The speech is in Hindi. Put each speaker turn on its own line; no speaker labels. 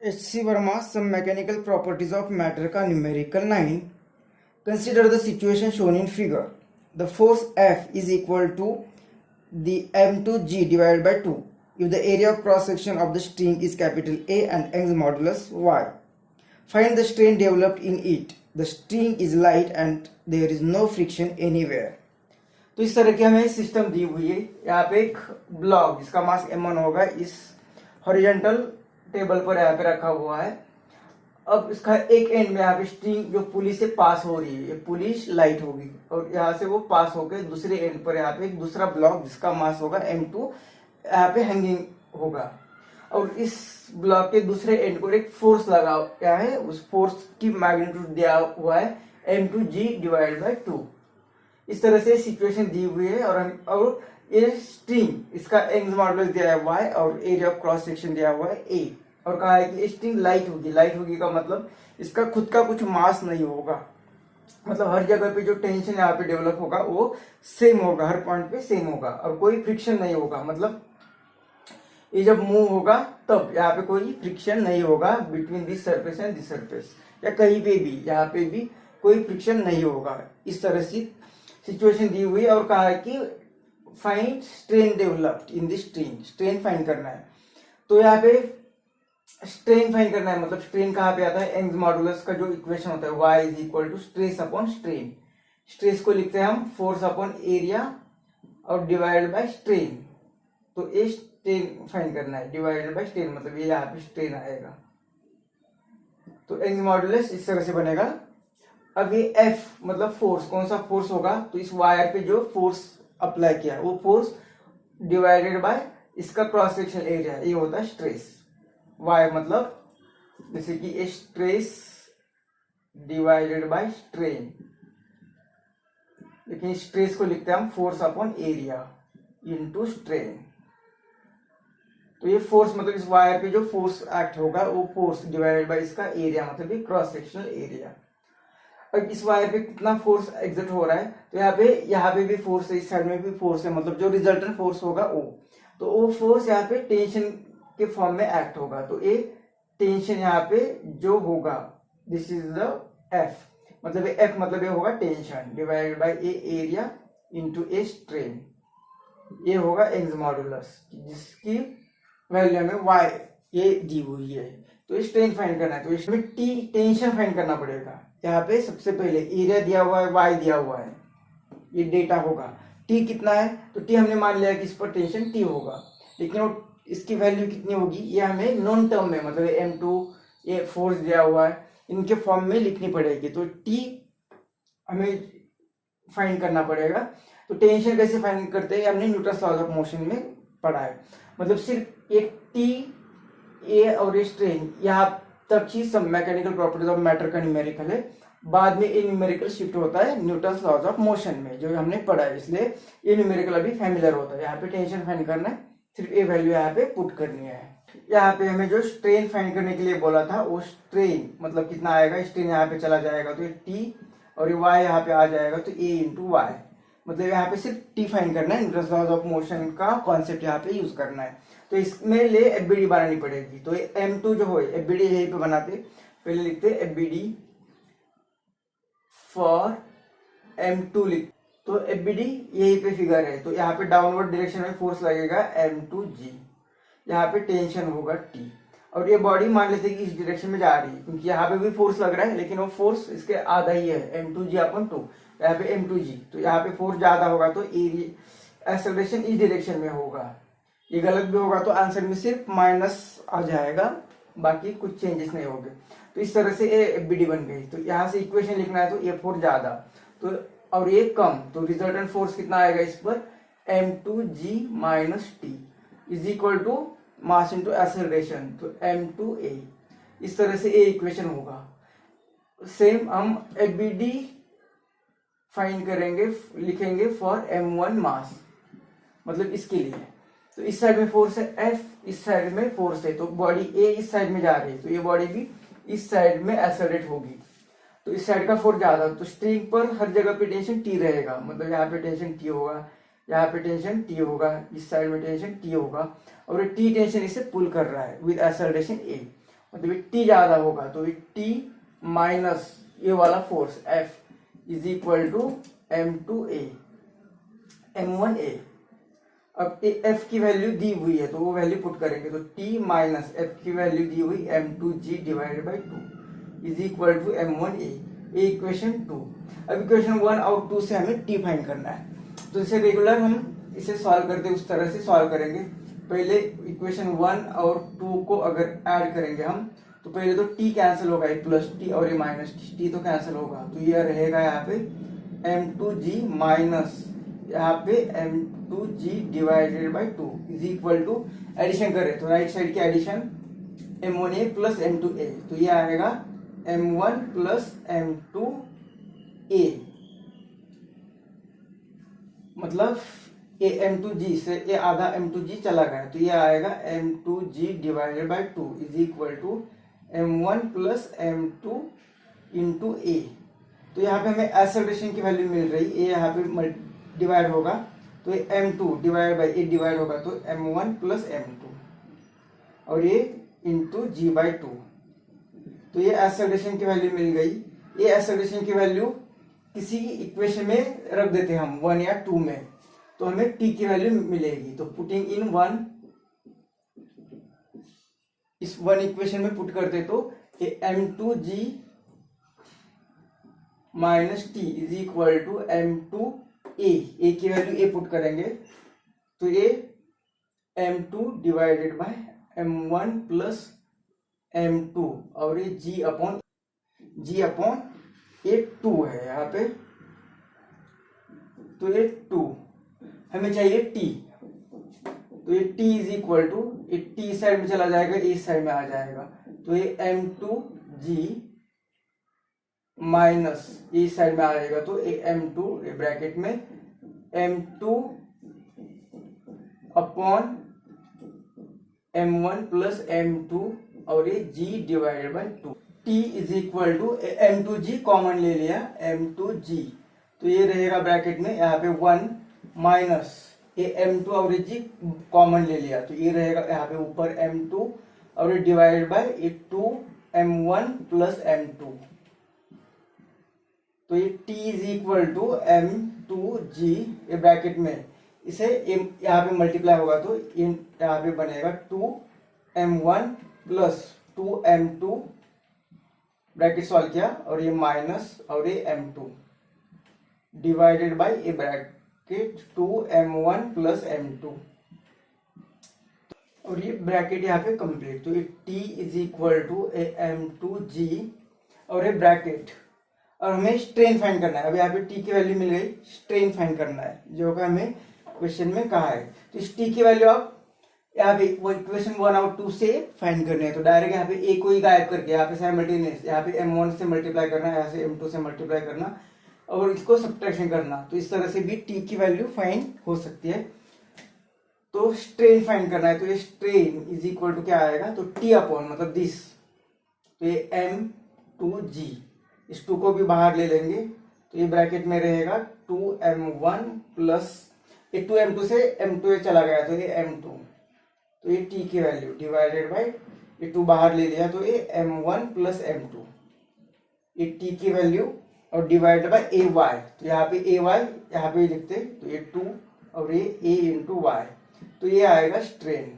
H.C. Verma, some mechanical properties of matter का numerical 9. Consider the situation shown in figure. The force F is equal to the m2g divided by 2 if the area of cross section of the string is capital A and Young's modulus y. Find the strain developed in it. The string is light and there is no friction anywhere. तो इस तरह की हमें सिस्टम दी हुई है। यहाँ पे एक ब्लॉक जिसका मास m1 होगा इस हॉरिजॉन्टल टेबल पर यहाँ पे रखा हुआ है। अब इसका एक एंड में यहाँ पे स्ट्रिंग जो पुली से पास हो रही है, ये पुली लाइट होगी और यहाँ से वो पास होकर दूसरे एंड पर यहाँ पे एक दूसरा ब्लॉक जिसका मास होगा m2 यहाँ पे हैंगिंग होगा और इस ब्लॉक के दूसरे एंड पर एक फोर्स लगा गया है। उस फोर्स की मैग्नीट्यूड दिया हुआ है m2g डिवाइड बाय 2। इस तरह से सिचुएशन दी हुई है और ये स्ट्रिंग इसका यंग्स मॉडुलस दिया है y और एरिया ऑफ क्रॉस सेक्शन दिया हुआ है a और कहा है कि स्ट्रिंग लाइट होगी। लाइट होगी का मतलब इसका खुद का कुछ मास नहीं होगा, मतलब हर जगह पे जो टेंशन यहाँ पे डेवलप होगा वो सेम होगा, हर पॉइंट पे सेम होगा और कोई फ्रिक्शन नहीं होगा। मतलब ये जब मूव होगा तब यहाँ पे कोई फ्रिक्शन नहीं होगा between this surface and this surface, या कहीं पे भी यहाँ पे भी कोई फ्रिक्शन नहीं होगा। इस तरह से सिचुएशन दी हुई है और कहा है कि find strain developed in this string. Strain find करना है, तो यहाँ पे स्ट्रेन फाइंड करना है। मतलब स्ट्रेन कहाँ पे आता है, यंग्स मॉडुलस का जो इक्वेशन होता है y is equal to stress upon strain. Stress को लिखते हैं हम फोर्स अपॉन एरिया और डिवाइडेड बाय स्ट्रेन। तो ये स्ट्रेन फाइंड करना है, डिवाइडेड बाय स्ट्रेन मतलब ये यहाँ पे स्ट्रेन आएगा। तो यंग्स मॉडुलस इस तरह से बनेगा। अब ये F मतलब फोर्स, कौन सा फोर्स होगा, तो इस वायर पे जो फोर्स अप्लाई किया वो फोर्स डिवाइडेड बाय इसका क्रॉस सेक्शन एरिया, ये होता है स्ट्रेस। y मतलब जैसे कि स्ट्रेस डिवाइडेड बाय स्ट्रेन, लेकिन स्ट्रेस को लिखते हैं हम force upon area into strain. तो ये फोर्स मतलब इस वायर पे जो फोर्स एक्ट होगा वो फोर्स डिवाइडेड बाय इसका एरिया मतलब ये क्रॉस सेक्शनल एरिया। अब इस वायर पे कितना फोर्स एग्जिट हो रहा है, तो यहाँ पे भी फोर्स है, इस साइड में भी फोर्स है, मतलब जो रिजल्टेंट फोर्स होगा वो फोर्स यहाँ पे टेंशन के फॉर्म में एक्ट होगा। तो ये टेंशन यहाँ पे जो होगा दिस इज द F, मतलब F मतलब ये होगा tension divided by A area into a strain. ये होगा यंग्स मॉडुलस जिसकी वैल्यू में y ये दी हुई है। तो ये स्ट्रेन फाइंड करना है, तो इसमें T टेंशन फाइंड करना पड़ेगा। यहाँ पे सबसे पहले एरिया दिया हुआ है, y दिया हुआ है, ये डेटा होगा। T कितना है, तो T हमने मान लिया कि इस पर टेंशन T होगा, लेकिन वो इसकी वैल्यू कितनी होगी ये हमें नॉन टर्म में मतलब m2 ये फोर्स दिया हुआ है इनके फॉर्म में लिखनी पड़ेगी। तो T हमें फाइंड करना पड़ेगा। तो टेंशन कैसे फाइंड करते हैं, हमने न्यूटन्स लॉज ऑफ मोशन में पढ़ा है। मतलब सिर्फ एक T ए और ये स्ट्रेन यहाँ तक ही सब मैकेनिकल प्रॉपर्टीज ऑफ मैटर का न्यूमेरिकल है। बाद में ये न्यूमेरिकल शिफ्ट होता है न्यूटन्स लॉज ऑफ मोशन में जो हमने पढ़ा है, इसलिए ये न्यूमेरिकल अभी फैमिलियर होता है। यहाँ पे टेंशन फाइंड करना है, सिर्फ ये वैल्यू यहाँ पे पुट करनी है। यहाँ पे हमें जो स्ट्रेन फाइंड करने के लिए बोला था वो स्ट्रेन मतलब कितना आएगा, स्ट्रेन यहाँ पे चला जाएगा तो ये T और ये y यहाँ पे आ जाएगा तो A इंटू वाई, मतलब यहाँ पे सिर्फ T फाइंड करना है। न्यूटन्स लॉज ऑफ मोशन का कॉन्सेप्ट यहाँ पे यूज करना है। तो इसमें लिए FBD बनानी पड़ेगी। तो ये M2 जो हो FBD यहीं पे बनाते, पहले लिखते FBD फॉर M2 लिख, तो FBD यहीं पे फिगर है। तो यहाँ पे डाउनवर्ड डायरेक्शन में फोर्स लगेगा m2g, यहाँ पे टेंशन होगा T और ये बॉडी मान लेते हैं कि इस डायरेक्शन में जा रही है क्योंकि यहाँ पे भी फोर्स लग रहा है, लेकिन वो फोर्स इसके आधा ही है m2g अपन 2, यहाँ पे m2g, तो यहाँ पे फोर्स ज्यादा होगा तो एरिया एक्सेलरेशन इस डायरेक्शन में होगा। ये गलत भी होगा तो आंसर में सिर्फ माइनस आ जाएगा, बाकी कुछ चेंजेस नहीं होंगे। तो इस तरह से ये FBD बन गई। तो यहाँ से इक्वेशन लिखना है तो ये फोर्स ज्यादा तो और ये कम, तो रिजल्टेंट फोर्स कितना आएगा इस पर m2g minus T is equal to mass into acceleration, तो m2a। इस तरह से ये इक्वेशन होगा। सेम हम FBD फाइंड करेंगे, लिखेंगे फॉर m1 मास, मतलब इसके लिए। तो इस साइड में फोर्स है F, इस साइड में फोर्स है, तो बॉडी A इस साइड में जा रही है तो ये बॉडी भी इस साइड में एक्सेलरेट होगी। तो इस साइड का फोर्स ज्यादा, तो स्ट्रिंग पर हर जगह पे टेंशन T रहेगा, मतलब यहाँ पे टेंशन T होगा, यहाँ पे टेंशन T होगा, इस साइड में टेंशन T होगा और ये T टेंशन इसे पुल कर रहा है विद एक्सेलरेशन A। मतलब ये टी ज्यादा होगा तो ये टी माइनस ये वाला force F is equal to m2a m1a। अब एफ की वैल्यू दी हुई है तो वो वैल्यू पुट करेंगे तो टी माइनस एफ की वैल्यू दी हुई m2g divided by 2 is equal to m1a। ये इक्वेशन 2। अब इक्वेशन 1 और 2 से हमें टी फाइंड करना है तो इसे रेगुलर हम इसे सॉल्व करते उस तरह से सॉल्व करेंगे। पहले इक्वेशन 1 और 2 को अगर ऐड करेंगे हम तो पहले तो t कैंसिल होगा, ये प्लस टी और ये माइनस टी तो कैंसिल होगा तो ये रहेगा यहाँ पे m2g माइनस यहाँ पे m2g divided by 2 is equal to addition करें तो राइट साइड की एडिशन m1a प्लस m2a तो ये आएगा m1 प्लस m2a मतलब ये m2g से ये आधा m2g चला गया तो ये आएगा m2g divided by 2 is equal to m1 plus m2 into a। तो यहाँ पे हमें एक्सेलरेशन की वैल्यू मिल रही है, ये यहाँ पे डिवाइड होगा तो ये m2 divide by A divide होगा तो m1 प्लस m2 और ये इंटू g बाई 2। तो ये एक्सेलरेशन की वैल्यू मिल गई। ये एक्सेलरेशन की वैल्यू किसी इक्वेशन में रख देते हैं हम 1 या 2 में तो हमें t की वैल्यू मिलेगी। तो पुटिंग इन 1 इस 1 इक्वेशन में पुट करते तो ये m2g minus T is equal to m2a। A की वैल्यू ए पुट करेंगे तो ये m2 divided by m1 plus m2 और ये g अपॉन ये 2 है यहाँ पे तो ये 2 हमें चाहिए t तो ये t इज इक्वल टू ये t साइड में चला जाएगा इस साइड में आ जाएगा तो ये m2g माइनस इस साइड में आ जाएगा तो ये m2 ब्रैकेट में m2 upon m1 plus m2 और ये g divided by 2 t is equal to m2g common ले लिया m2g तो ये रहेगा ब्रैकेट में यहाँ पे 1 माइनस ये m2 और ये g कॉमन ले लिया तो ये रहेगा यहाँ पे ऊपर m2 और ये डिवाइडेड बाई ये 2 m1 प्लस m2 तो ये t is equal to m2g ये ब्रैकेट में इसे यहाँ पे मल्टीप्लाई होगा तो यहाँ पे बनेगा 2m1 plus 2m2 bracket solve किया और ये माइनस और ये m2 डिवाइडेड बाय ये ब्रैकेट 2m1 प्लस m2 और ये ब्रैकेट यहाँ पे कंप्लीट तो ये t is equal to m2g और ये ब्रैकेट और हमें स्ट्रेन फाइंड करना है। अब यहाँ पे t की वैल्यू मिल गई, स्ट्रेन फाइंड करना है जो कि हमें क्वेश्चन में कहा है। तो इस t की वैल्यू आप यहाँ पे इक्वेशन 1 और 2 से फाइंड करनी है तो डायरेक्ट यहाँ पे a को ही गायब करके यहाँ पे साइमल्टेनियस यहाँ पे m1 से मल्टीप्लाई करना है, यहाँ से m2 से मल्टीप्लाई करना और इसको सब्ट्रैक्शन करना। तो इस तरह से भी t की वैल्यू फाइंड हो सकती है। तो स्ट्रेन फाइंड करना है तो ये स्ट्रेन इज इक्वल टू क्या आएगा तो t अपॉन मतलब दिस तो ये m2g इस 2 को भी बाहर ले लेंगे तो ये ब्रैकेट में रहेगा 2m1 प्लस ये 2m2 से m2 चला गया तो ये m2 तो ये t की वैल्यू डिवाइडेड बाय ये 2 बाहर ले लिया तो ये m1 प्लस m2 ये t की वैल्यू और डिवाइडेड बाय ay तो यहाँ पे ay यहाँ पे लिखते तो ये 2 और ये a इंटू वाई तो ये आएगा स्ट्रेन।